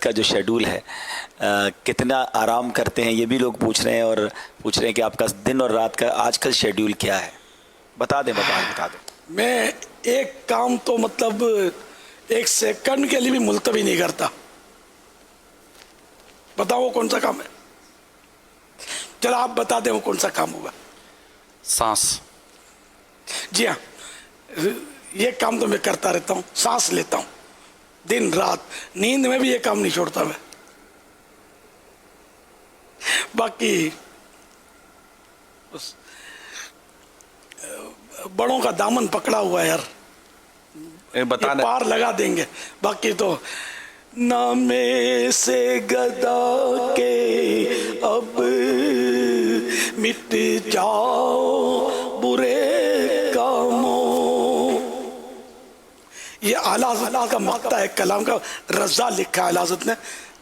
کا جو شیڈول ہے کتنا آرام کرتے ہیں یہ بھی لوگ پوچھ رہے ہیں، اور پوچھ رہے ہیں کہ آپ کا دن اور رات کا آج کل شیڈول کیا ہے؟ بتا دیں بتا دیں۔ میں ایک کام تو مطلب ایک سیکنڈ کے لیے بھی ملتوی نہیں کرتا۔ بتاؤ وہ کون سا کام ہے؟ چلا آپ بتا دیں وہ کون سا کام ہوگا۔ سانس۔ جی ہاں، یہ کام تو میں کرتا رہتا ہوں، سانس لیتا ہوں دن رات، نیند میں بھی یہ کام نہیں چھوڑتا میں۔ باقی بڑوں کا دامن پکڑا ہوا ہے یار، یہ پار لگا دیں گے۔ باقی تو نامے سے گدا کے اب مٹ جاؤ برے کاموں، یہ اعلیٰ حضرت کا مقطع ہے کلام کا، رضا لکھا ہے اعلیٰ حضرت نے،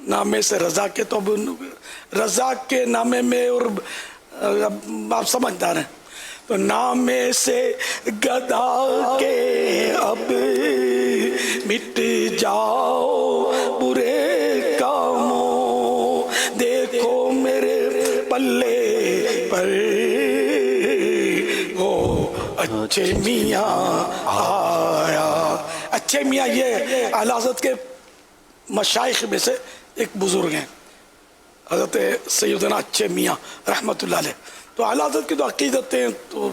نامے سے رضا کے، تو رضا کے نامے میں، اور آپ سمجھدار ہیں، تو نامے سے گدا کے اب مٹ جاؤ برے کاموں، دیکھو میرے پلے پر وہ اچھے میاں آیا۔ اچھے میاں یہ اعلیٰ حضرت کے مشائخ میں سے ایک بزرگ ہیں، حضرت سیدنا اچھے میاں رحمت اللہ علیہ۔ تو اعلیٰ حضرت کی تو عقیدتیں تو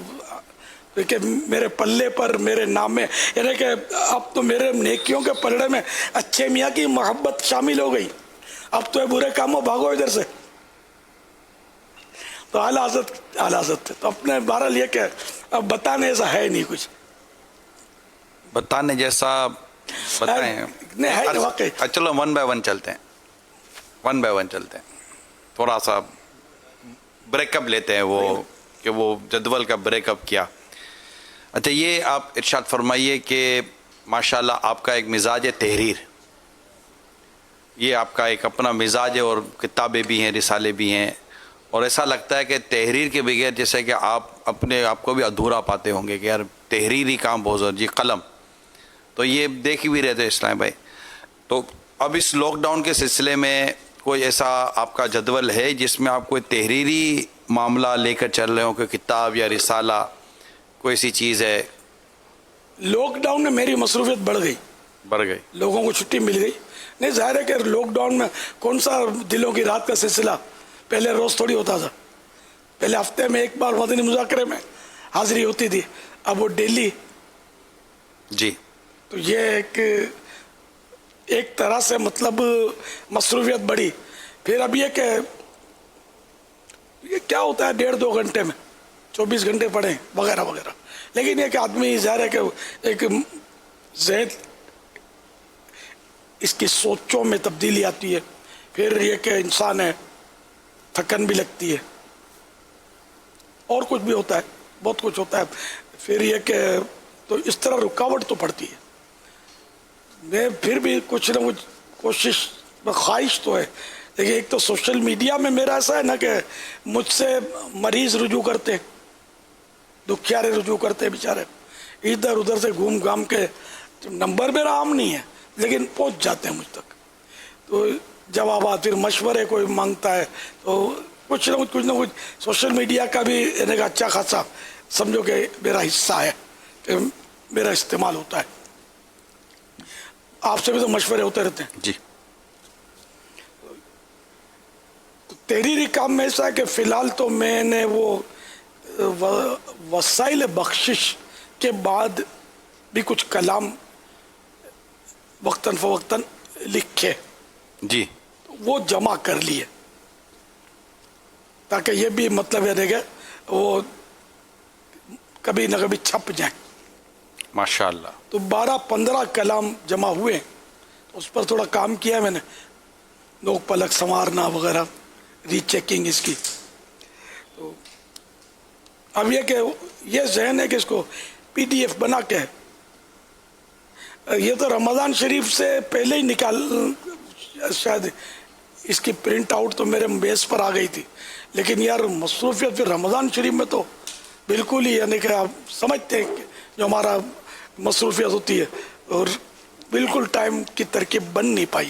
کہ میرے پلے پر میرے نام میں، یعنی کہ اب تو میرے نیکیوں کے پلڑے میں اچھے میاں کی محبت شامل ہو گئی، اب تو برے کاموں بھاگو ادھر سے۔ تو اعلیٰ حضرت تو اپنے بہرحال یہ کہ اب بتانے ایسا ہے نہیں کچھ، بتانے جیسا بتائیں نہیں ہے واقعی۔ چلو ون بائی ون چلتے ہیں، تھوڑا سا بریک اپ لیتے ہیں، وہ کہ وہ جدول کا بریک اپ کیا۔ اچھا یہ آپ ارشاد فرمائیے کہ ماشاءاللہ آپ کا ایک مزاج ہے تحریر، یہ آپ کا ایک اپنا مزاج ہے، اور کتابیں بھی ہیں، رسالے بھی ہیں، اور ایسا لگتا ہے کہ تحریر کے بغیر جیسے کہ آپ اپنے آپ کو بھی ادھورا پاتے ہوں گے کہ یار تحریری کام بہت ضروری، جی قلم تو یہ دیکھ بھی رہتے اسلام بھائی۔ تو اب اس لاک ڈاؤن کے سلسلے میں کوئی ایسا آپ کا جدول ہے جس میں آپ کوئی تحریری معاملہ لے کر چل رہے ہوں، کہ کتاب یا رسالہ کوئی ایسی چیز ہے؟ لاک ڈاؤن میں میری مصروفیت بڑھ گئی، لوگوں کو چھٹی مل گئی۔ نہیں ظاہر ہے کہ لاک ڈاؤن میں کون سا دلوں کی رات کا سلسلہ، پہلے روز تھوڑی ہوتا تھا، پہلے ہفتے میں ایک بار مدنی مذاکرے میں حاضری ہوتی تھی، اب وہ ڈیلی۔ جی تو یہ ایک طرح سے مطلب مصروفیت بڑھی۔ پھر اب یہ کہ یہ کیا ہوتا ہے 1.5-2 گھنٹے میں 24 گھنٹے پڑھیں وغیرہ وغیرہ، لیکن یہ کہ آدمی ظاہر ہے کہ ایک ذہن اس کی سوچوں میں تبدیلی آتی ہے، پھر یہ کہ انسان ہے تھکن بھی لگتی ہے، اور کچھ بھی ہوتا ہے، بہت کچھ ہوتا ہے، پھر یہ کہ تو اس طرح رکاوٹ تو پڑتی ہے۔ میں پھر بھی کچھ نہ کچھ کوشش، خواہش تو ہے، لیکن ایک تو سوشل میڈیا میں میرا ایسا ہے نا کہ مجھ سے مریض رجوع کرتے، دکھیارے رجوع کرتے بیچارے، ادھر ادھر سے گھوم گھام کے، نمبر میرا عام نہیں ہے لیکن پہنچ جاتے ہیں مجھ تک، تو جوابات پھر مشورے کوئی مانگتا ہے، تو کچھ نہ کچھ سوشل میڈیا کا بھی یعنی کہ اچھا خاصا سمجھو کہ میرا حصہ ہے کہ میرا استعمال ہوتا ہے۔ آپ سے بھی تو مشورے ہوتے رہتے ہیں۔ جی تحریری کام میں ایسا ہے کہ فی الحال تو میں نے وہ وسائل بخشش کے بعد بھی کچھ کلام وقتاً فوقتاً لکھے، جی وہ جمع کر لیے، تاکہ یہ بھی مطلب ہے کہ وہ کبھی نہ کبھی چھپ جائیں۔ ماشاءاللہ۔ تو 12-15 کلام جمع ہوئے، اس پر تھوڑا کام کیا میں نے، نوک پلک سنوارنا وغیرہ، ری چیکنگ اس کی۔ تو اب یہ کہ یہ ذہن ہے کہ اس کو PDF بنا کے، یہ تو رمضان شریف سے پہلے ہی نکال، شاید اس کی پرنٹ آؤٹ تو میرے میز پر آ گئی تھی، لیکن یار مصروفیت پھر رمضان شریف میں تو بالکل ہی، یعنی کہ آپ سمجھتے ہیں کہ جو ہمارا مصروفیت ہوتی ہے، اور بالکل ٹائم کی ترکیب بن نہیں پائی۔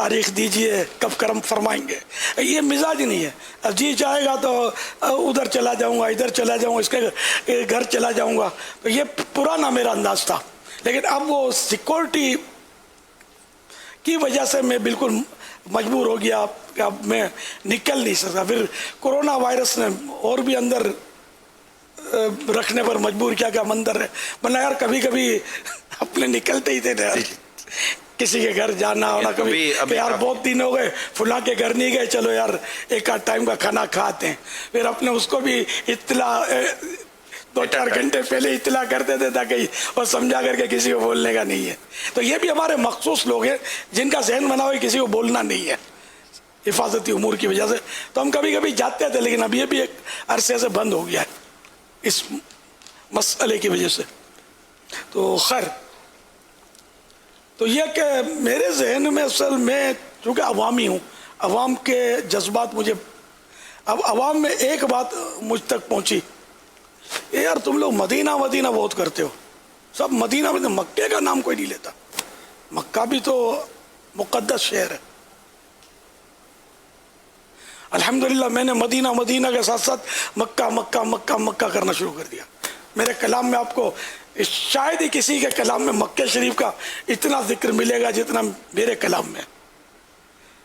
تاریخ دیجئے کب کرم فرمائیں گے. یہ مزاج نہیں ہے. اب جی چاہے گا تو ادھر چلا جاؤں گا, ادھر چلا جاؤں گا, اس کے گھر چلا جاؤں گا. تو یہ پرانا میرا انداز تھا. لیکن اب وہ سیکورٹی کی وجہ سے میں بالکل مجبور ہو گیا کہ اب میں نکل نہیں سکتا. پھر کورونا وائرس نے اور بھی اندر رکھنے پر مجبور کیا کہ ہم اندر ہے. ورنہ یار کبھی کبھی اپنے نکلتے ہی تھے یار, کسی کے گھر جانا ہونا. کبھی کہ یار بہت دن ہو گئے فلاں کے گھر نہیں گئے, چلو یار ایک آدھ ٹائم کا کھانا کھاتے ہیں. پھر اپنے اس کو بھی اطلاع 2-4 گھنٹے پہلے اطلاع کرتے تھے تاکہ اور سمجھا کر کے کسی کو بولنے کا نہیں ہے. تو یہ بھی ہمارے مخصوص لوگ ہیں جن کا ذہن بنا ہوا کسی کو بولنا نہیں ہے حفاظتی امور کی وجہ سے. تو ہم کبھی کبھی جاتے تھے, لیکن اب یہ بھی ایک عرصے سے بند ہو گیا ہے اس مسئلے کی وجہ سے. تو خیر, تو یہ کہ میرے ذہن میں اصل میں چونکہ عوامی ہوں, عوام کے جذبات مجھے, اب عوام میں ایک بات مجھ تک پہنچی, یار تم لوگ مدینہ مدینہ بہت کرتے ہو, سب مدینہ مدینہ, مکے کا نام کوئی نہیں لیتا. مکہ بھی تو مقدس شہر ہے. الحمدللہ میں نے مدینہ مدینہ کے ساتھ ساتھ مکہ مکہ مکہ مکہ کرنا شروع کر دیا. میرے کلام میں آپ کو شاید ہی کسی کے کلام میں مکہ شریف کا اتنا ذکر ملے گا جتنا میرے کلام میں,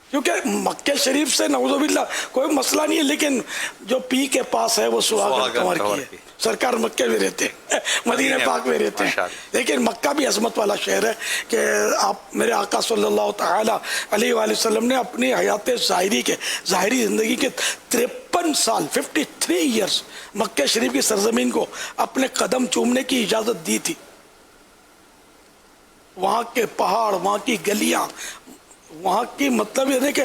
کیونکہ مکہ شریف سے نعوذ باللہ کوئی مسئلہ نہیں ہے, لیکن جو پی کے پاس ہے وہ سہاگن کنور کی ہے. سرکار مکے میں رہتے ہیں, مدینہ پاک میں رہتے ہیں, لیکن مکہ بھی عظمت والا شہر ہے کہ آپ میرے آقا صلی اللہ تعالی علیہ وآلہ وسلم نے اپنی حیات ظاہری زندگی کے 53 سال 53 ایئرس مکہ شریف کی سرزمین کو اپنے قدم چومنے کی اجازت دی تھی. وہاں کے پہاڑ, وہاں کی گلیاں, وہاں کی مطلب یہ ہے کہ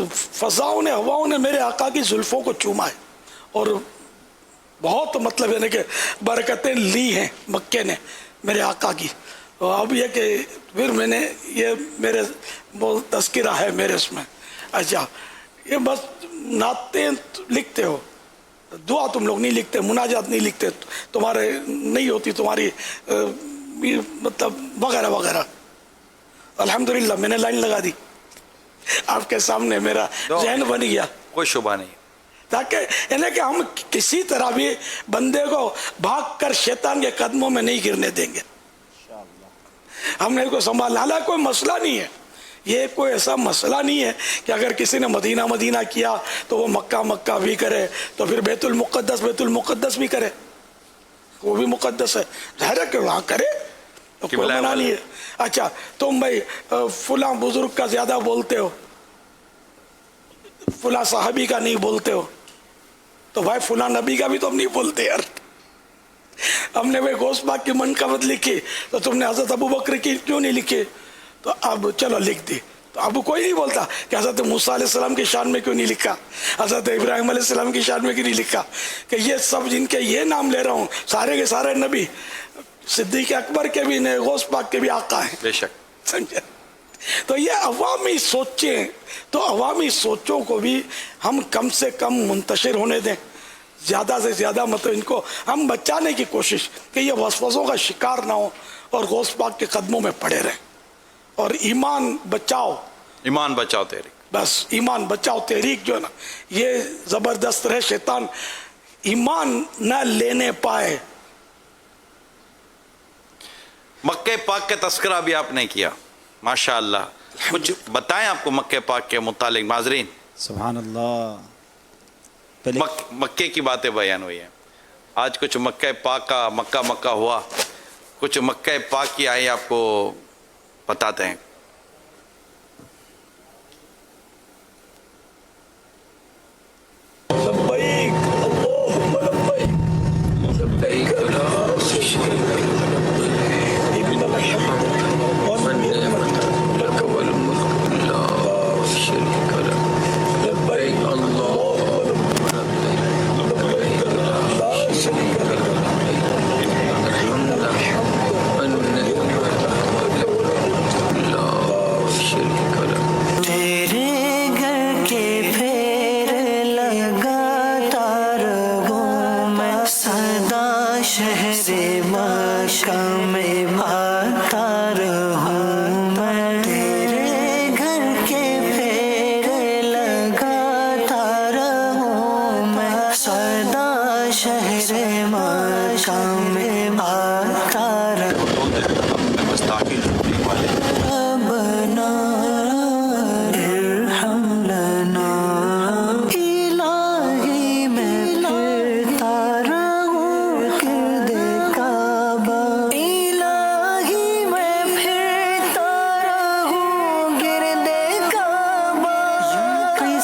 فضاؤں نے, ہواؤں نے میرے آقا کی زلفوں کو چوما ہے, اور بہت مطلب یہ ہے کہ برکتیں لی ہیں مکے نے میرے آقا کی. اب یہ کہ پھر میں نے یہ میرے تذکرہ ہے میرے اس میں. اچھا, یہ بس نعتیں لکھتے ہو, دعا تم لوگ نہیں لکھتے, مناجات نہیں لکھتے, تمہارے نہیں ہوتی تمہاری مطلب وغیرہ وغیرہ. الحمدللہ میں نے لائن لگا دی, آپ کے سامنے میرا ذہن بن گیا, کوئی شبہ نہیں, تاکہ یعنی کہ ہم کسی طرح بھی بندے کو بھاگ کر شیطان کے قدموں میں نہیں گرنے دیں گے. ہم نے اس کو سنبھالنا, حالانکہ کوئی مسئلہ نہیں ہے, یہ کوئی ایسا مسئلہ نہیں ہے کہ اگر کسی نے مدینہ مدینہ کیا تو وہ مکہ مکہ بھی کرے, تو پھر بیت المقدس بھی کرے, وہ بھی مقدس ہے, ظاہر ہے کہ وہاں کرے, تو کوئی منع نہیں ہے. اچھا, تم بھائی فلاں بزرگ کا زیادہ بولتے ہو, فلاں صحابی کا نہیں بولتے ہو, تو بھائی فلاں نبی کا بھی تو ہم نہیں بولتے یار. ہم نے بھائی غوث پاک کی منقبت لکھی, تو تم نے حضرت ابو بکر کی کیوں نہیں لکھی؟ تو اب چلو لکھ دی. تو اب کوئی نہیں بولتا کہ حضرت موسیٰ علیہ السلام کی شان میں کیوں نہیں لکھا, حضرت ابراہیم علیہ السلام کی شان میں کیوں نہیں لکھا, کہ یہ سب جن کے یہ نام لے رہا ہوں سارے کے سارے نبی صدیق اکبر کے بھی نہیں, غوث پاک کے بھی آقا ہیں. بے شک, سمجھے؟ تو یہ عوامی سوچیں, تو عوامی سوچوں کو بھی ہم کم سے کم منتشر ہونے دیں, زیادہ سے زیادہ مطلب ان کو ہم بچانے کی کوشش, کہ یہ وسوسوں کا شکار نہ ہو اور غوث پاک کے قدموں میں پڑے رہیں. اور ایمان بچاؤ, ایمان بچاؤ تحریک, بس ایمان بچاؤ تحریک جو ہے نا, یہ زبردست رہے, شیطان ایمان نہ لینے پائے. مکہ پاک کا تذکرہ بھی آپ نے کیا, ماشاءاللہ. کچھ بتائیں آپ کو مکہ پاک کے متعلق ناظرین. سبحان اللہ. مکے کی باتیں بیان ہوئی ہیں, آج کچھ مکہ پاک کا مکہ مکہ ہوا, کچھ مکہ پاک کی آئیں آپ کو بتاتے ہیں. اللہ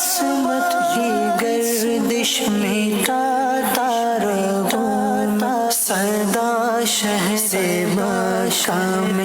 عصمت کی گردش میں گاتا رہوں سدا شہر مکہ میں